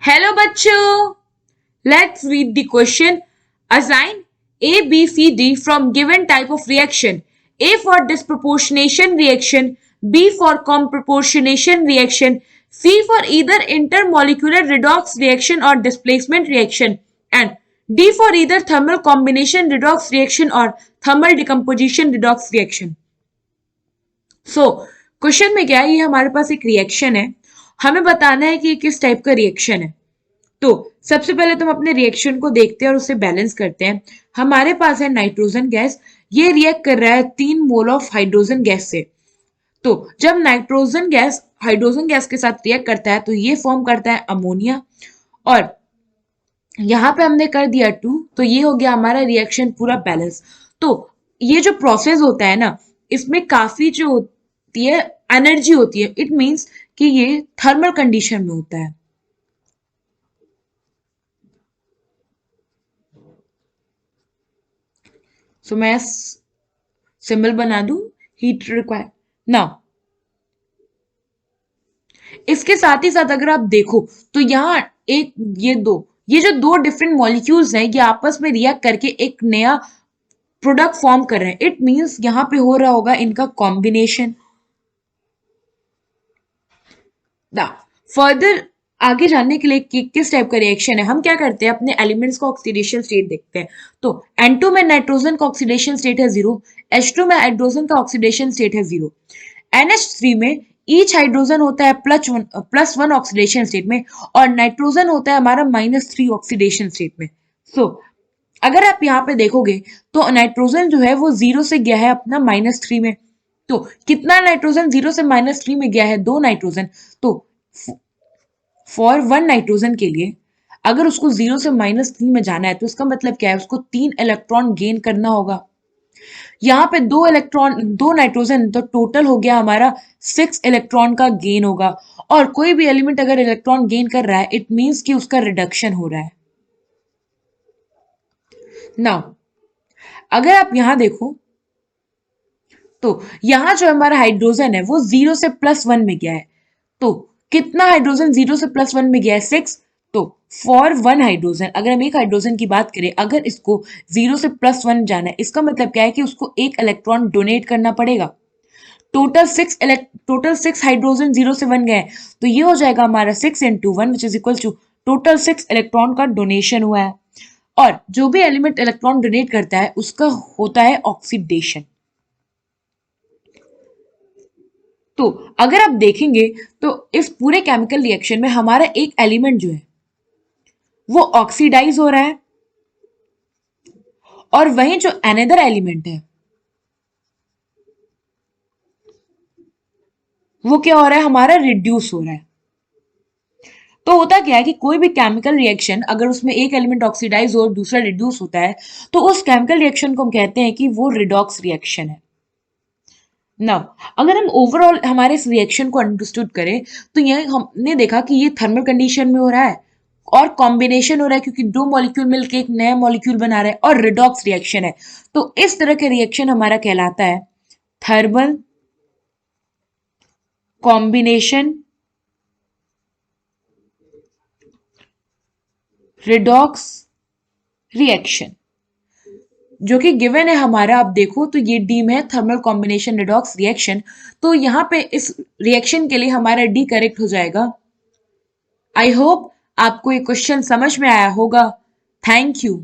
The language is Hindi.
हेलो बच्चों, let's read the question. Assign A, B, C, D from given type of reaction. A for disproportionation reaction, B for comproportionation reaction, C for either intermolecular redox reaction or displacement reaction, and D for either thermal combination redox reaction or thermal decomposition redox reaction. Question में क्या है, ये हमारे पास एक रिएक्शन है, हमें बताना है कि ये किस टाइप का रिएक्शन है। तो सबसे पहले तो हम अपने रिएक्शन को देखते हैं और उसे बैलेंस करते हैं। हमारे पास है नाइट्रोजन गैस, ये रिएक्ट कर रहा है 3 मोल ऑफ हाइड्रोजन गैस से। तो जब नाइट्रोजन गैस हाइड्रोजन गैस के साथ रिएक्ट करता है तो ये फॉर्म करता है अमोनिया, और यहाँ पे हमने कर दिया 2, तो ये हो गया हमारा रिएक्शन पूरा बैलेंस। तो ये जो प्रोसेस होता है ना, इसमें काफी जो होती है एनर्जी होती है, इट मीन्स कि ये थर्मल कंडीशन में होता है। सो मैं सिंबल बना दूं हीट रिक्वायर नाउ। इसके साथ ही साथ अगर आप देखो तो यहाँ एक ये जो दो डिफरेंट मॉलिक्यूल्स हैं, ये आपस में रिएक्ट करके एक नया प्रोडक्ट फॉर्म कर रहे हैं। इट मींस यहाँ पे हो रहा होगा इनका कॉम्बिनेशन। फर्दर आगे जानने के लिए कि किस टाइप का रिएक्शन है, हम क्या करते हैं, अपने एलिमेंट्स का ऑक्सीडेशन स्टेट देखते हैं। तो N2 में नाइट्रोजन का ऑक्सीडेशन स्टेट है 0, H2 में हाइड्रोजन का ऑक्सीडेशन स्टेट है 0, NH3 में ईच हाइड्रोजन होता है +1 ऑक्सीडेशन स्टेट में, और नाइट्रोजन होता है हमारा -3 ऑक्सीडेशन स्टेट में। अगर आप यहाँ पे देखोगे तो नाइट्रोजन जो है वो 0 से गया है अपना -3 में। तो कितना नाइट्रोजन 0 से -3 में गया है, 2 नाइट्रोजन। तो फॉर 1 नाइट्रोजन के लिए अगर उसको 0 से -3 में जाना है तो इसका मतलब क्या है, उसको 3 इलेक्ट्रॉन गेन करना होगा। यहाँ पे 2 नाइट्रोजन, तो टोटल हो गया हमारा 6 इलेक्ट्रॉन का गेन होगा। और कोई भी एलिमेंट अगर इलेक्ट्रॉन गेन कर रहा है, इट मीन्स कि उसका रिडक्शन हो रहा है। नाउ अगर आप यहां देखो तो यहां जो हमारा हाइड्रोजन है वो 0 से +1 में गया है। तो कितना हाइड्रोजन 0 से +1 में गया है, 6। तो फॉर 1 हाइड्रोजन, अगर हम एक हाइड्रोजन की बात करें, अगर इसको 0 से +1 जाना है, इसका मतलब क्या है कि उसको एक इलेक्ट्रॉन डोनेट करना पड़ेगा। टोटल 6 हाइड्रोजन 0 से 1 गए, तो ये हो जाएगा हमारा 6 × 1 which is equal to total 6 electron का डोनेशन हुआ है। और जो भी एलिमेंट इलेक्ट्रॉन डोनेट करता है उसका होता है ऑक्सीडेशन। तो अगर आप देखेंगे तो इस पूरे केमिकल रिएक्शन में हमारा एक एलिमेंट जो है वो ऑक्सीडाइज हो रहा है, और वहीं जो अनदर एलिमेंट है वो क्या हो रहा है, हमारा रिड्यूस हो रहा है। तो होता क्या है कि कोई भी केमिकल रिएक्शन अगर उसमें एक एलिमेंट ऑक्सीडाइज हो और दूसरा रिड्यूस होता है, तो उस केमिकल रिएक्शन को हम कहते हैं कि वो रिडॉक्स रिएक्शन है। नाउ अगर हम ओवरऑल हमारे इस रिएक्शन को अंडरस्टूड करें तो ये हमने देखा कि ये थर्मल कंडीशन में हो रहा है और कॉम्बिनेशन हो रहा है, क्योंकि 2 मॉलिक्यूल मिलकर एक नया मॉलिक्यूल बना रहा है, और रिडॉक्स रिएक्शन है। तो इस तरह के रिएक्शन हमारा कहलाता है थर्मल कॉम्बिनेशन रिडॉक्स रिएक्शन, जो कि गिवन है हमारा। आप देखो तो ये डी में है, थर्मल कॉम्बिनेशन रिडॉक्स रिएक्शन। तो यहाँ पे इस रिएक्शन के लिए हमारा डी करेक्ट हो जाएगा। आई होप आपको ये क्वेश्चन समझ में आया होगा। Thank you.